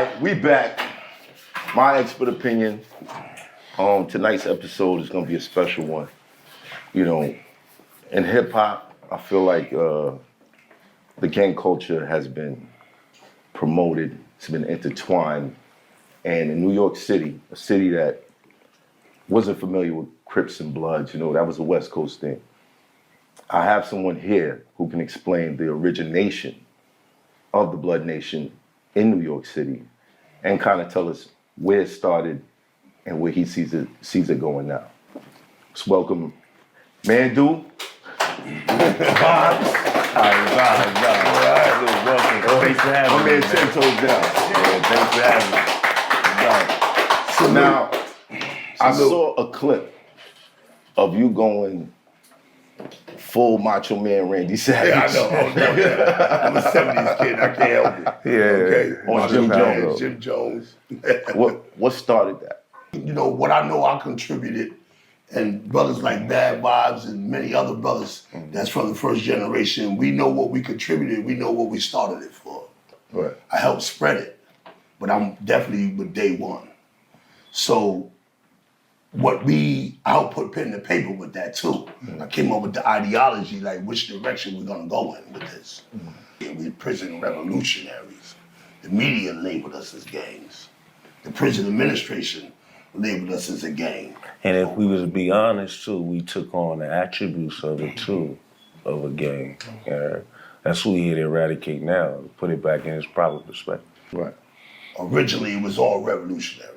right, we back. My expert opinion. Tonight's episode is gonna be a special one. You know, in hip hop, I feel like the gang culture has been promoted. It's been intertwined, and in New York City, a city that wasn't familiar with Crips and Bloods, you know, that was a West Coast thing. I have someone here who can explain the origination of the Blood Nation in New York City and kind of tell us where it started and where he sees it going now. Let's welcome Mandu. Welcome. Thanks for having me. My man 10 toes down. Thanks for having me. So now, I saw a clip of you going full Macho Man Randy Savage. Yeah, I know. I'm a 70s kid. I can't help it. Yeah. Okay. On Jim Jones. Jim Jones. What started that? You know, what I know I contributed, and brothers like Bad Vibes and many other brothers that's from the first generation, we know what we contributed. We know what we started it for. Right. I helped spread it, but I'm definitely with day one. So I helped put pen to paper with that too. I came up with the ideology, like which direction we're gonna go in with this. We're prison revolutionaries. The media labeled us as gangs. The prison administration labeled us as a gang. And if we was to be honest too, we took on the attributes of it too, of a gang. That's what we here to eradicate now, put it back in its proper perspective. Right. Originally, it was all revolutionary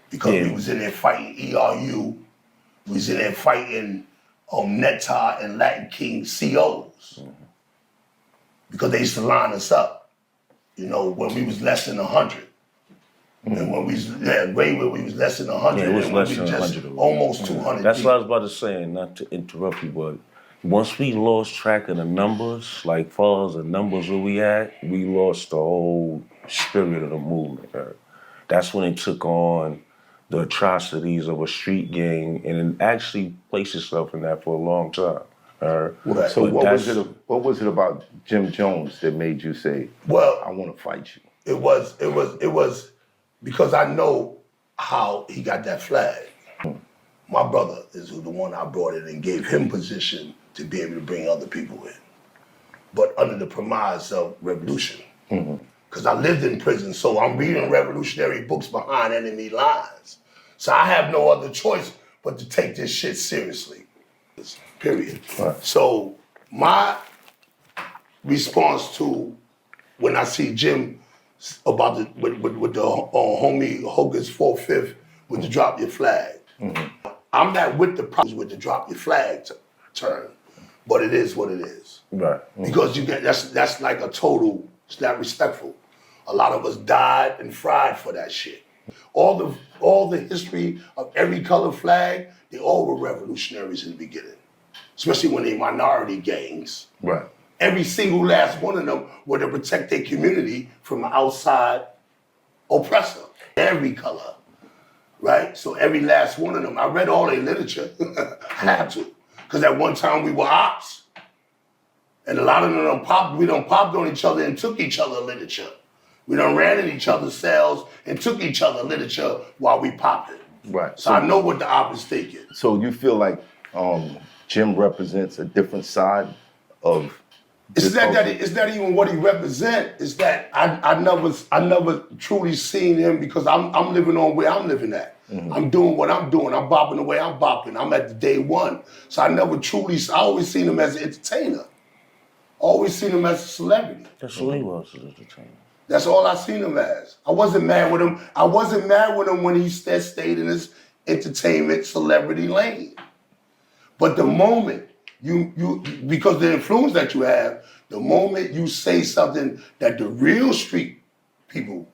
because we was in there fighting ERU, we was in there fighting Netta and Latin King COs because they used to line us up, you know, when we was less than 100. And when we was, way when we was less than 100, Yeah, it was and less we than just 100. almost 200 That's deep. what I was about to say, and not to interrupt you, but once we lost track of the numbers, like far as the numbers that we had, we lost the whole spirit of the movement. That's when it took on the atrocities of a street gang, and it actually placed itself in that for a long time. Right. So But what was it about Jim Jones that made you say, Well, I want to fight you? it was because I know how he got that flag. My brother is the one I brought in and gave him position to be able to bring other people in, but under the premise of revolution. Because I lived in prison, so I'm reading revolutionary books behind enemy lines. So I have no other choice but to take this shit seriously, period. Right. So my response to when I see Jim about with the homie Hogan's 4/5 with the drop your flag. I'm not with the problems with the drop your flag turn, but it is what it is. Right. Because you get that's like a total. It's not respectful. A lot of us died and fried for that shit. All the history of every color flag, they all were revolutionaries in the beginning, especially when they minority gangs. Right. Every single last one of them were to protect their community from an outside oppressor. Every color, right? So every last one of them, I read all their literature. I had to, because at one time we were ops. And a lot of them we done popped on each other and took each other literature. We done ran in each other's cells and took each other literature while we popped it. Right. So I know what the op is thinking. So you feel like Jim represents a different side of It's not even what he represents. It's that I never truly seen him because I'm living on where I'm living at. I'm doing what I'm doing. I'm bopping the way I'm bopping. I'm at the day one. So I always seen him as an entertainer. Always seen him as a celebrity. That's what he was as an entertainer. That's all I seen him as. I wasn't mad with him. I wasn't mad with him when he stayed in his entertainment celebrity lane. But the moment you because the influence that you have, the moment you say something that the real street people,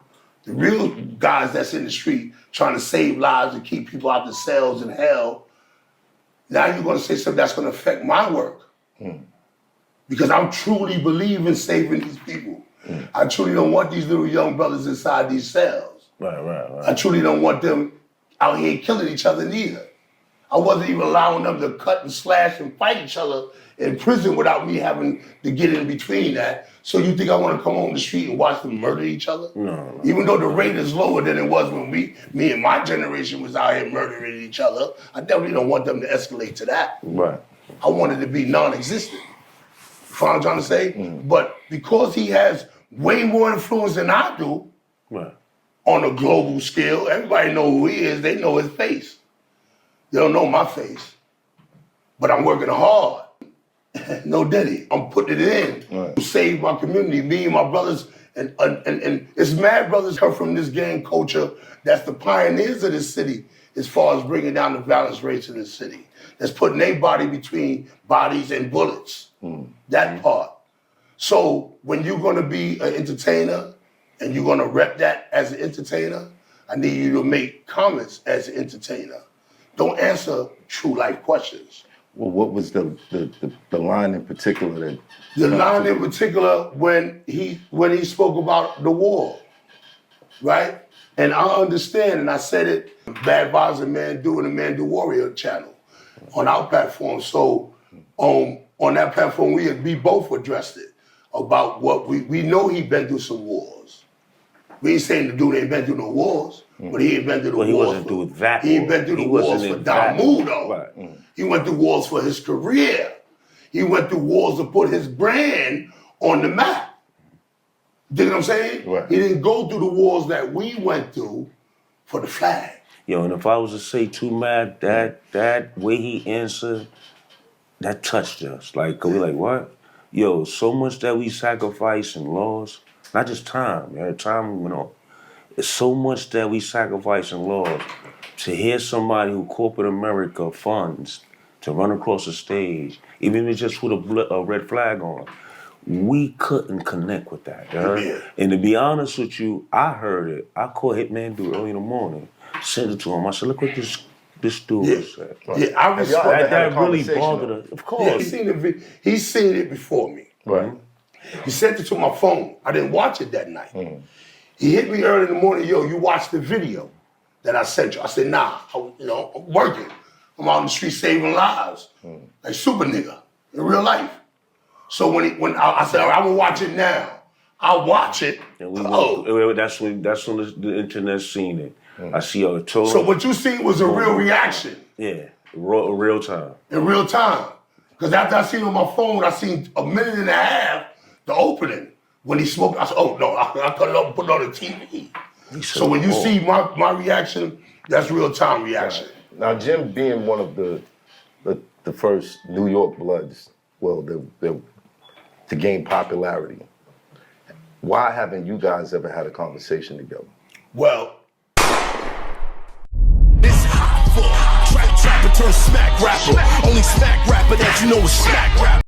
the real guys that's in the street trying to save lives and keep people out the cells and hell, now you're gonna say something that's gonna affect my work. Because I truly believe in saving these people. I truly don't want these little young brothers inside these cells. Right. I truly don't want them out here killing each other neither. I wasn't even allowing them to cut and slash and fight each other in prison without me having to get in between that. So you think I want to come on the street and watch them murder each other? No. Even though the rate is lower than it was when me and my generation was out here murdering each other, I definitely don't want them to escalate to that. Right. I want it to be non-existent. You follow what I'm trying to say? But because he has way more influence than I do Right. on a global scale, everybody know who he is, they know his face. They don't know my face. But I'm working hard. No Diddy. I'm putting it in to save my community. Me and my brothers, and it's mad brothers come from this gang culture that's the pioneers of this city as far as bringing down the violence rates in this city. That's putting their body between bodies and bullets. That part. So when you're gonna be an entertainer and you're gonna rep that as an entertainer, I need you to make comments as an entertainer. Don't answer true life questions. Well, what was the line in particular that? The line in particular when he spoke about the war, right? And I understand, and I said it, Bad Vibes and Man Do and the Man Do Warrior channel on our platform. So on that platform, we both addressed it about what we know he been through some wars. We ain't saying the dude ain't been through no wars, but he ain't been through the wars. He wasn't through that. He ain't been through the wars for Damu though. Right. He went through wars for his career. He went through wars to put his brand on the map. You know what I'm saying? Right. He didn't go through the wars that we went through for the flag. Yo, and if I was to say too mad, that way he answered, that touched us. Like, we like, what? Yo, so much that we sacrifice and lost, not just time, man, time went on. It's so much that we sacrifice and lost. To hear somebody who corporate America funds to run across the stage, even if it's just with a red flag on, we couldn't connect with that. Yeah. And to be honest with you, I heard it. I called Hitman Dude early in the morning, sent it to him. I said, look what this dude said. Yeah, I Have y'all respect ever had a That really conversation, bothered though? us. Of Yeah, course. he's seen it before me. Right. He sent it to my phone. I didn't watch it that night. He hit me early in the morning, yo, you watched the video that I sent you. I said, nah, I'm working. I'm out in the street saving lives. Like super nigga, in real life. So when I said, I'm gonna watch it now. I'll watch it. And that's when the internet seen it. I see a total. So what you seen was a real reaction. Yeah, real time. In real time. Because after I seen it on my phone, I seen a minute and a half, the opening. When he smoked, I said, oh no, I cut it up and put it on the TV. So when you see my reaction, that's real time reaction. Now, Jim being one of the first New York Bloods, well, to gain popularity, why haven't you guys ever had a conversation together? Well, It's hot for trapper turn smack rapper. Only smack rapper that you know is smack rapper.